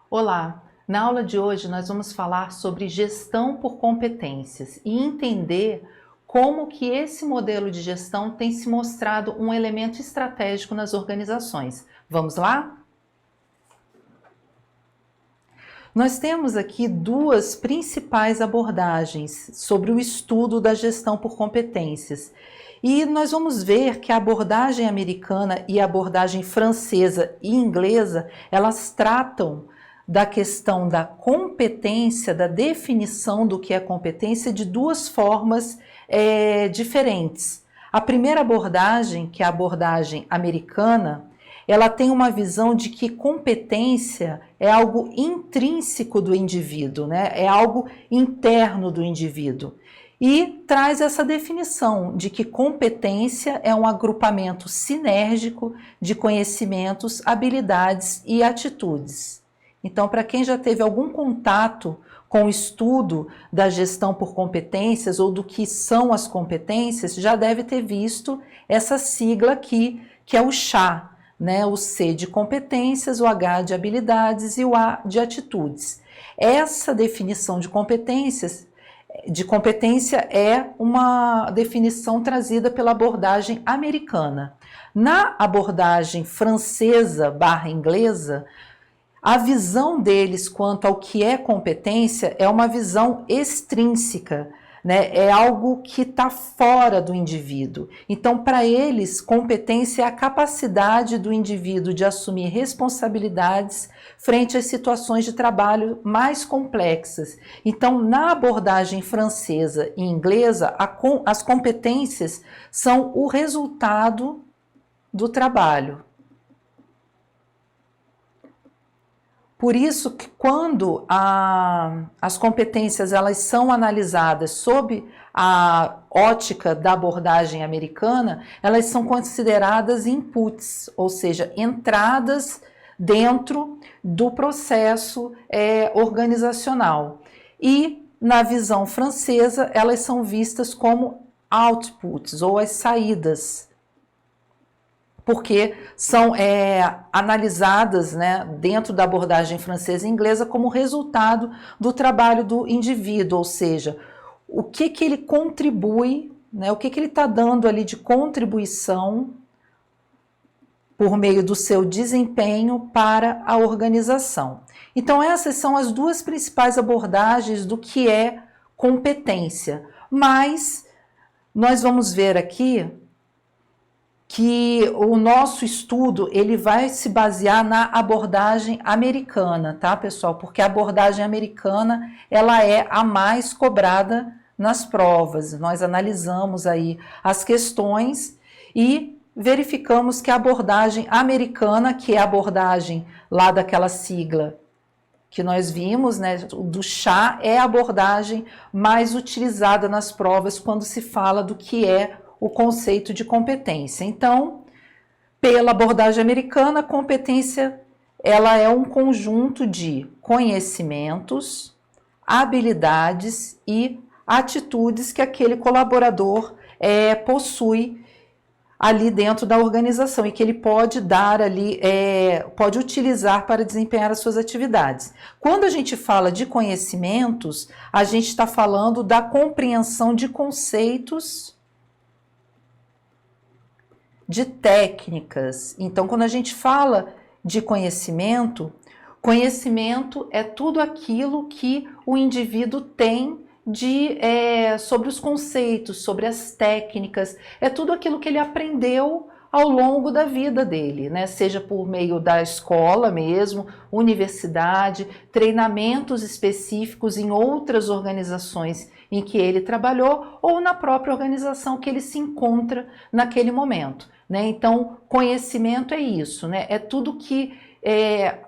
Olá! Na aula de hoje nós vamos falar sobre gestão por competências e entender como que esse modelo de gestão tem se mostrado um elemento estratégico nas organizações. Vamos lá? Nós temos aqui duas principais abordagens sobre o estudo da gestão por competências. E nós vamos ver que a abordagem americana e a abordagem francesa e inglesa, elas tratam da questão da competência, da definição do que é competência de duas formas diferentes. A primeira abordagem, que é a abordagem americana, ela tem uma visão de que competência é algo intrínseco do indivíduo, né? É algo interno do indivíduo. E traz essa definição de que competência é um agrupamento sinérgico de conhecimentos, habilidades e atitudes. Então, para quem já teve algum contato com o estudo da gestão por competências ou do que são as competências, já deve ter visto essa sigla aqui, que é o CHA, né? O C de competências, o H de habilidades e o A de atitudes. Essa definição de competência é uma definição trazida pela abordagem americana. Na abordagem francesa / inglesa, a visão deles quanto ao que é competência é uma visão extrínseca, né? É algo que está fora do indivíduo. Então, para eles, competência é a capacidade do indivíduo de assumir responsabilidades frente às situações de trabalho mais complexas. Então, na abordagem francesa e inglesa, as competências são o resultado do trabalho. Por isso que quando as competências elas são analisadas sob a ótica da abordagem americana, elas são consideradas inputs, ou seja, entradas dentro do processo organizacional. E na visão francesa, elas são vistas como outputs, ou as saídas, porque são analisadas, né, dentro da abordagem francesa e inglesa como resultado do trabalho do indivíduo, ou seja, o que ele contribui, né, o que ele está dando ali de contribuição por meio do seu desempenho para a organização. Então essas são as duas principais abordagens do que é competência, mas nós vamos ver aqui que o nosso estudo ele vai se basear na abordagem americana, tá, pessoal? Porque a abordagem americana ela é a mais cobrada nas provas. Nós analisamos aí as questões e verificamos que a abordagem americana, que é a abordagem lá daquela sigla que nós vimos, né, do CHA, é a abordagem mais utilizada nas provas quando se fala do que é o conceito de competência. Então, pela abordagem americana, a competência ela é um conjunto de conhecimentos, habilidades e atitudes que aquele colaborador possui ali dentro da organização e que ele pode dar ali, pode utilizar para desempenhar as suas atividades. Quando a gente fala de conhecimentos, a gente está falando da compreensão de conceitos, de técnicas. Então, quando a gente fala de conhecimento, conhecimento é tudo aquilo que o indivíduo tem sobre os conceitos, sobre as técnicas, é tudo aquilo que ele aprendeu ao longo da vida dele, né? Seja por meio da escola mesmo, universidade, treinamentos específicos em outras organizações em que ele trabalhou ou na própria organização que ele se encontra naquele momento, né? Então, conhecimento é isso, né? É tudo que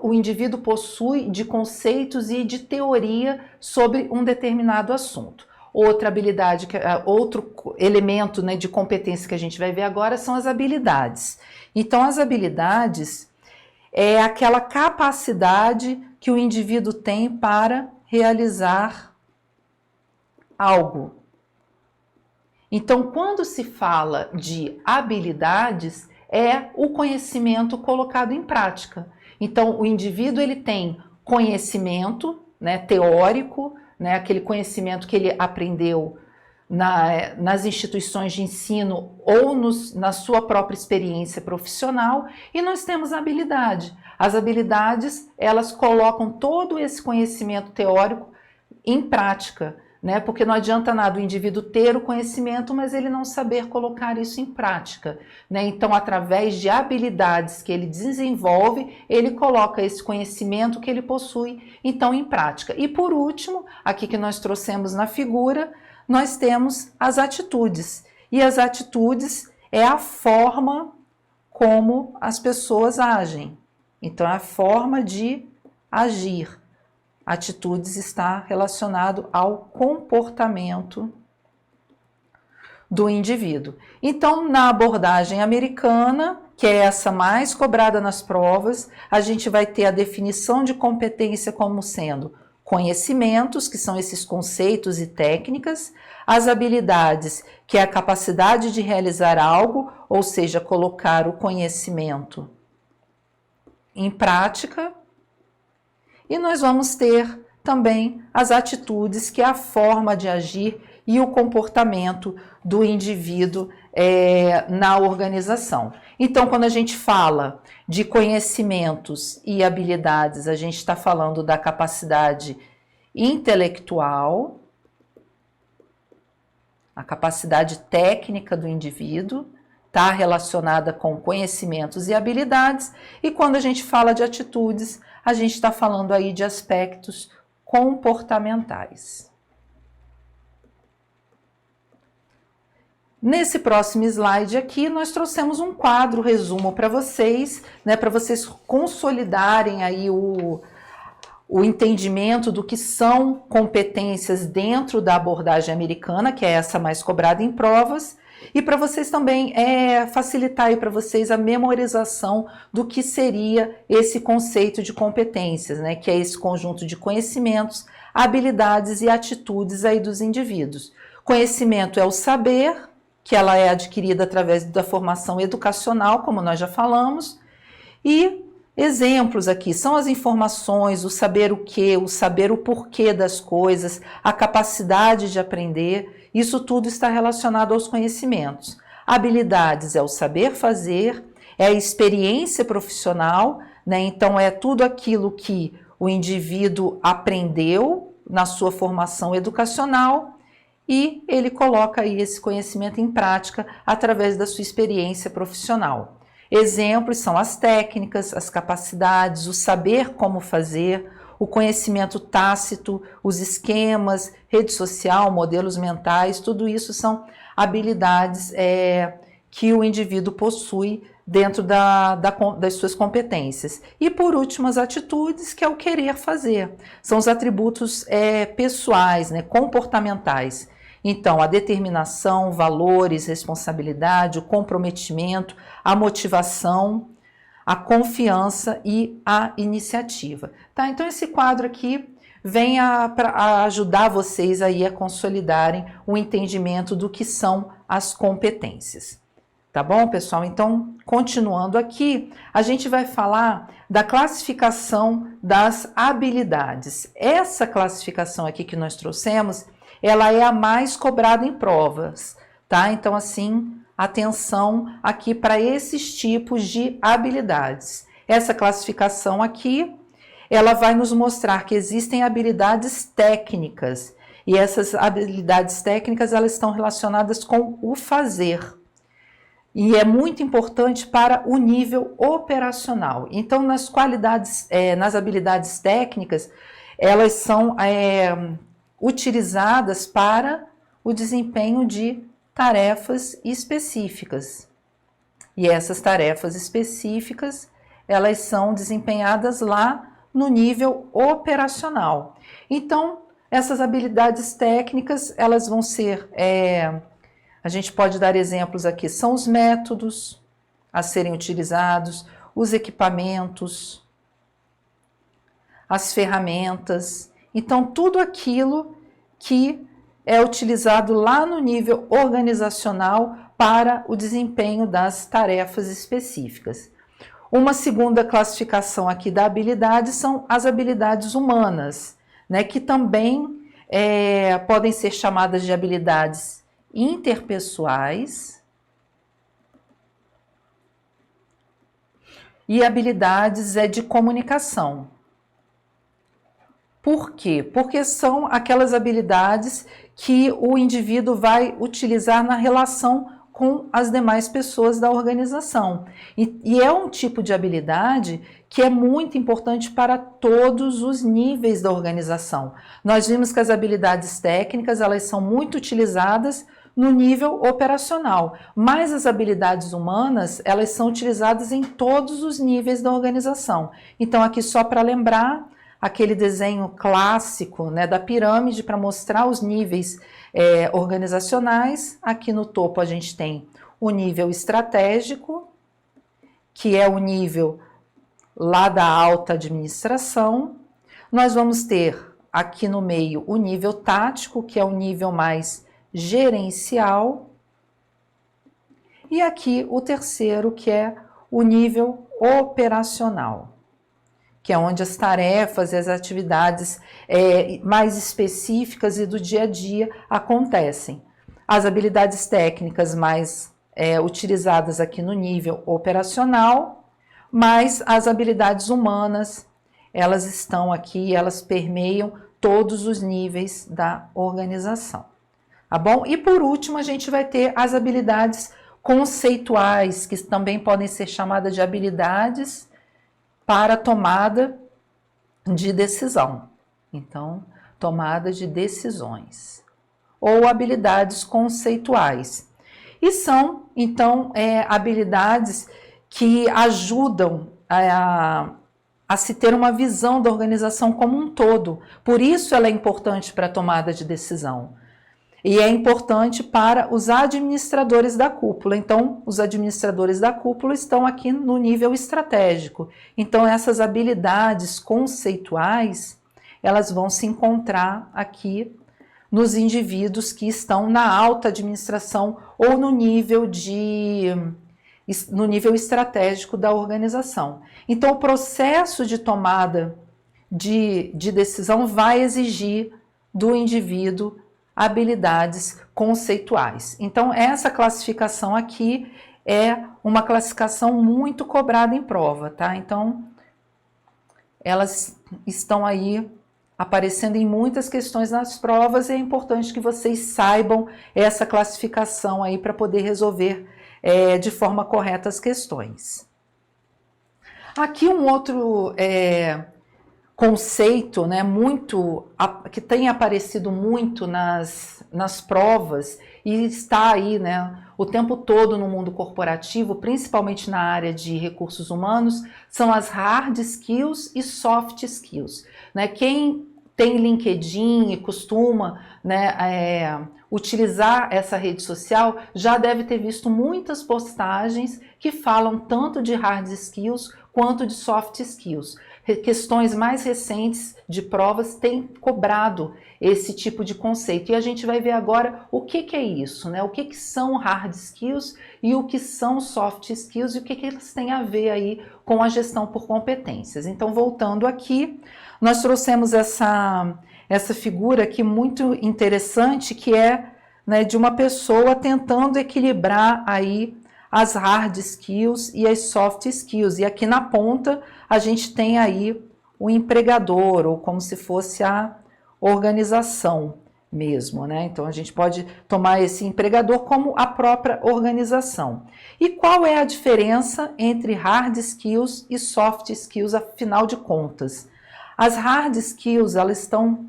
o indivíduo possui de conceitos e de teoria sobre um determinado assunto. Outra habilidade, outro elemento, né, de competência que a gente vai ver agora são as habilidades. Então, as habilidades é aquela capacidade que o indivíduo tem para realizar algo. Então, quando se fala de habilidades, é o conhecimento colocado em prática. Então, o indivíduo ele tem conhecimento, né, teórico, né, aquele conhecimento que ele aprendeu nas instituições de ensino ou na sua própria experiência profissional, e nós temos a habilidade. As habilidades, elas colocam todo esse conhecimento teórico em prática, né? Porque não adianta nada o indivíduo ter o conhecimento, mas ele não saber colocar isso em prática, né? Então, através de habilidades que ele desenvolve, ele coloca esse conhecimento que ele possui, então, em prática. E por último, aqui que nós trouxemos na figura, nós temos as atitudes. E as atitudes é a forma como as pessoas agem. Então, é a forma de agir. Atitudes está relacionado ao comportamento do indivíduo. Então, na abordagem americana, que é essa mais cobrada nas provas, a gente vai ter a definição de competência como sendo conhecimentos, que são esses conceitos e técnicas, as habilidades, que é a capacidade de realizar algo, ou seja, colocar o conhecimento em prática, e nós vamos ter também as atitudes, que é a forma de agir e o comportamento do indivíduo na organização. Então, quando a gente fala de conhecimentos e habilidades, a gente está falando da capacidade intelectual, a capacidade técnica do indivíduo, está relacionada com conhecimentos e habilidades, e quando a gente fala de atitudes, a gente está falando aí de aspectos comportamentais. Nesse próximo slide aqui, nós trouxemos um quadro resumo para vocês, né, para vocês consolidarem aí o entendimento do que são competências dentro da abordagem americana, que é essa mais cobrada em provas, e para vocês também facilitar aí para vocês a memorização do que seria esse conceito de competências, né, que é esse conjunto de conhecimentos, habilidades e atitudes aí dos indivíduos. Conhecimento é o saber, que ela é adquirida através da formação educacional, como nós já falamos, e exemplos aqui são as informações, o saber o que, o saber o porquê das coisas, a capacidade de aprender, isso tudo está relacionado aos conhecimentos. Habilidades é o saber fazer, é a experiência profissional, né? Então é tudo aquilo que o indivíduo aprendeu na sua formação educacional e ele coloca aí esse conhecimento em prática através da sua experiência profissional. Exemplos são as técnicas, as capacidades, o saber como fazer, o conhecimento tácito, os esquemas, rede social, modelos mentais, tudo isso são habilidades que o indivíduo possui dentro das suas competências. E por último, as atitudes, que é o querer fazer. São os atributos pessoais, né, comportamentais. Então, a determinação, valores, responsabilidade, o comprometimento, a motivação, a confiança e a iniciativa. Tá? Então, esse quadro aqui vem a ajudar vocês aí a consolidarem o entendimento do que são as competências. Tá bom, pessoal? Então, continuando aqui, a gente vai falar da classificação das habilidades. Essa classificação aqui que nós trouxemos, ela é a mais cobrada em provas, tá? Então, assim, atenção aqui para esses tipos de habilidades. Essa classificação aqui, ela vai nos mostrar que existem habilidades técnicas, e essas habilidades técnicas, elas estão relacionadas com o fazer. E é muito importante para o nível operacional. Então, nas habilidades técnicas, elas são utilizadas para o desempenho de tarefas específicas. E essas tarefas específicas, elas são desempenhadas lá no nível operacional. Então, essas habilidades técnicas, elas vão ser, a gente pode dar exemplos aqui, são os métodos a serem utilizados, os equipamentos, as ferramentas. Então, tudo aquilo que é utilizado lá no nível organizacional para o desempenho das tarefas específicas. Uma segunda classificação aqui da habilidade são as habilidades humanas, né, que também podem ser chamadas de habilidades interpessoais e habilidades de comunicação. Por quê? Porque são aquelas habilidades que o indivíduo vai utilizar na relação com as demais pessoas da organização. E é um tipo de habilidade que é muito importante para todos os níveis da organização. Nós vimos que as habilidades técnicas, elas são muito utilizadas no nível operacional, mas as habilidades humanas, elas são utilizadas em todos os níveis da organização. Então, aqui só para lembrar, aquele desenho clássico, né, da pirâmide para mostrar os níveis organizacionais. Aqui no topo a gente tem o nível estratégico, que é o nível lá da alta administração. Nós vamos ter aqui no meio o nível tático, que é o nível mais gerencial. E aqui o terceiro, que é o nível operacional, que é onde as tarefas e as atividades mais específicas e do dia a dia acontecem. As habilidades técnicas mais utilizadas aqui no nível operacional, mas as habilidades humanas, elas estão aqui, elas permeiam todos os níveis da organização. Tá bom? E por último, a gente vai ter as habilidades conceituais, que também podem ser chamadas de habilidades para tomada de decisão. Então, tomada de decisões. Ou habilidades conceituais. E são, então, habilidades que ajudam a se ter uma visão da organização como um todo. Por isso ela é importante para a tomada de decisão. E é importante para os administradores da cúpula. Então, os administradores da cúpula estão aqui no nível estratégico. Então, essas habilidades conceituais, elas vão se encontrar aqui nos indivíduos que estão na alta administração ou no nível estratégico da organização. Então, o processo de tomada de decisão vai exigir do indivíduo habilidades conceituais. Então, essa classificação aqui é uma classificação muito cobrada em prova, tá? Então, elas estão aí aparecendo em muitas questões nas provas e é importante que vocês saibam essa classificação aí para poder resolver de forma correta as questões. Aqui um outro conceito, né, que tem aparecido muito nas provas e está aí, né, o tempo todo no mundo corporativo, principalmente na área de recursos humanos, são as hard skills e soft skills. Né? Quem tem LinkedIn e costuma, né, utilizar essa rede social já deve ter visto muitas postagens que falam tanto de hard skills quanto de soft skills. Questões mais recentes de provas têm cobrado esse tipo de conceito. E a gente vai ver agora o que é isso, né? O que são hard skills e o que são soft skills e o que eles têm a ver aí com a gestão por competências. Então, voltando aqui, nós trouxemos essa figura aqui muito interessante, que é, né, de uma pessoa tentando equilibrar aí as hard skills e as soft skills. E aqui na ponta a gente tem aí o empregador, ou como se fosse a organização mesmo, né? Então a gente pode tomar esse empregador como a própria organização. E qual é a diferença entre hard skills e soft skills, afinal de contas? As hard skills, elas estão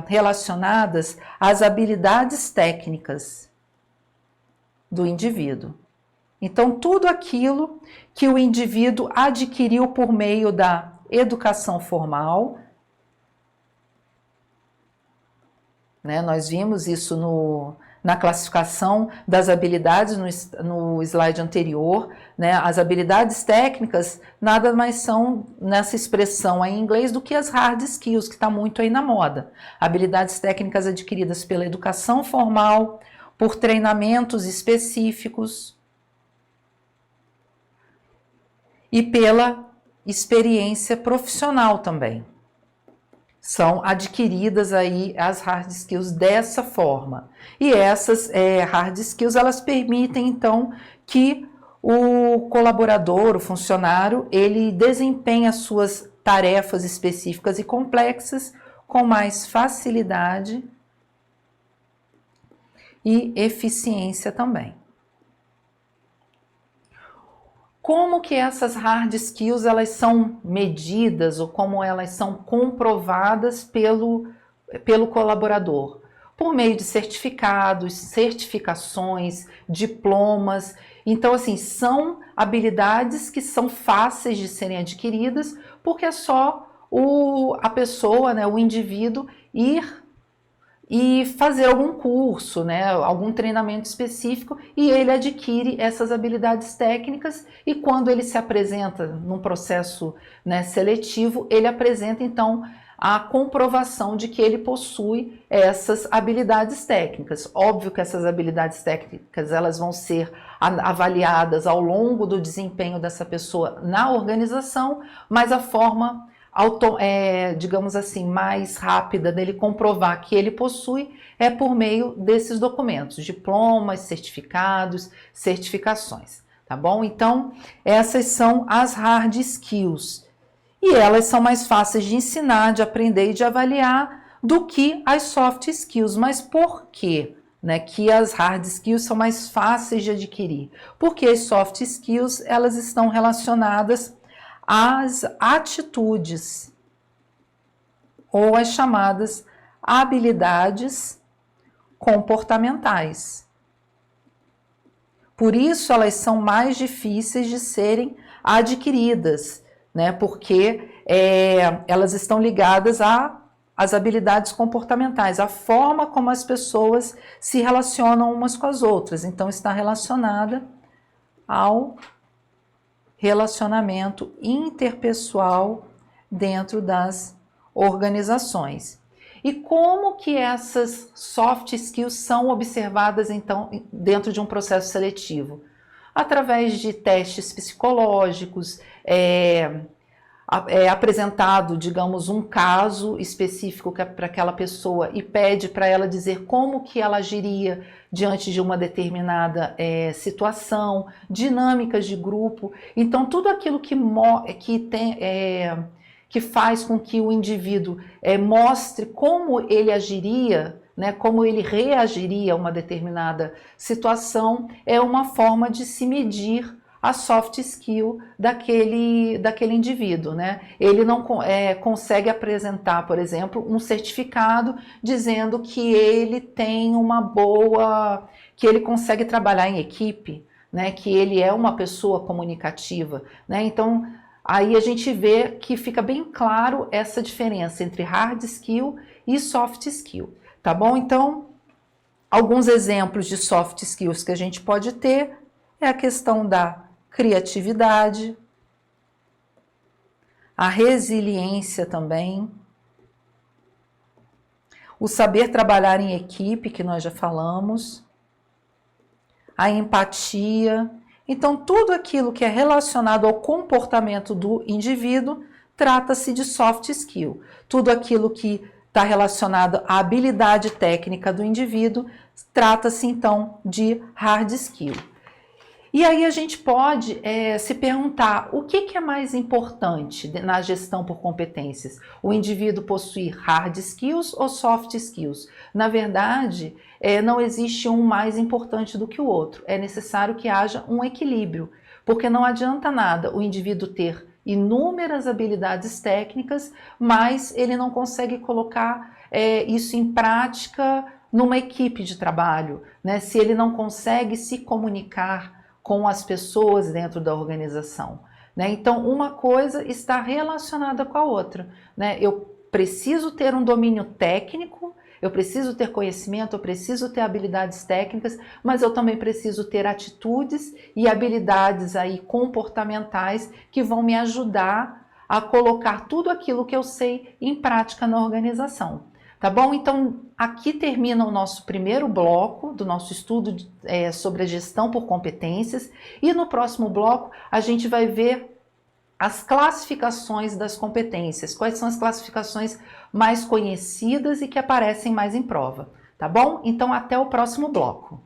relacionadas às habilidades técnicas do indivíduo. Então, tudo aquilo que o indivíduo adquiriu por meio da educação formal, né? Nós vimos isso na classificação das habilidades no slide anterior, né? As habilidades técnicas nada mais são, nessa expressão aí em inglês, do que as hard skills, que está muito aí na moda. Habilidades técnicas adquiridas pela educação formal, por treinamentos específicos e pela experiência profissional também. São adquiridas aí as hard skills dessa forma. E essas hard skills, elas permitem então que o colaborador, o funcionário, ele desempenhe as suas tarefas específicas e complexas com mais facilidade e eficiência também. Como que essas hard skills elas são medidas ou como elas são comprovadas pelo colaborador? Por meio de certificados, certificações, diplomas. Então, assim, são habilidades que são fáceis de serem adquiridas porque é só a pessoa, né, o indivíduo, ir e fazer algum curso, né, algum treinamento específico, e ele adquire essas habilidades técnicas, e quando ele se apresenta num processo, né, seletivo, ele apresenta então a comprovação de que ele possui essas habilidades técnicas. Óbvio que essas habilidades técnicas elas vão ser avaliadas ao longo do desempenho dessa pessoa na organização, mas a forma digamos assim, mais rápida dele comprovar que ele possui é por meio desses documentos, diplomas, certificados, certificações, tá bom? Então, essas são as hard skills e elas são mais fáceis de ensinar, de aprender e de avaliar do que as soft skills. Mas por quê, né, que as hard skills são mais fáceis de adquirir? Porque as soft skills, elas estão relacionadas às atitudes ou as chamadas habilidades comportamentais. Por isso elas são mais difíceis de serem adquiridas, né? Porque elas estão ligadas às habilidades comportamentais, a forma como as pessoas se relacionam umas com as outras. Então está relacionada ao relacionamento interpessoal dentro das organizações. E como que essas soft skills são observadas então dentro de um processo seletivo? Através de testes psicológicos, apresentado, digamos, um caso específico para aquela pessoa e pede para ela dizer como que ela agiria diante de uma determinada situação, dinâmicas de grupo. Então, tudo aquilo que faz com que o indivíduo mostre como ele agiria, né, como ele reagiria a uma determinada situação, é uma forma de se medir a soft skill daquele indivíduo, né? Ele não consegue apresentar, por exemplo, um certificado dizendo que ele tem que ele consegue trabalhar em equipe, né? Que ele é uma pessoa comunicativa, né? Então, aí a gente vê que fica bem claro essa diferença entre hard skill e soft skill, tá bom? Então, alguns exemplos de soft skills que a gente pode ter é a questão da criatividade, a resiliência também, o saber trabalhar em equipe, que nós já falamos, a empatia. Então, tudo aquilo que é relacionado ao comportamento do indivíduo trata-se de soft skill. Tudo aquilo que está relacionado à habilidade técnica do indivíduo trata-se então de hard skill. E aí a gente pode se perguntar o que é mais importante na gestão por competências? O indivíduo possuir hard skills ou soft skills? Na verdade, não existe um mais importante do que o outro. É necessário que haja um equilíbrio, porque não adianta nada o indivíduo ter inúmeras habilidades técnicas, mas ele não consegue colocar isso em prática numa equipe de trabalho, né? Se ele não consegue se comunicar com as pessoas dentro da organização, né? Então, uma coisa está relacionada com a outra, né? Eu preciso ter um domínio técnico, Eu preciso ter conhecimento, eu preciso ter habilidades técnicas, mas eu também preciso ter atitudes e habilidades aí comportamentais que vão me ajudar a colocar tudo aquilo que eu sei em prática na organização. Tá bom? Então, aqui termina o nosso primeiro bloco do nosso estudo sobre a gestão por competências, e no próximo bloco a gente vai ver as classificações das competências, quais são as classificações mais conhecidas e que aparecem mais em prova, tá bom? Então, até o próximo bloco.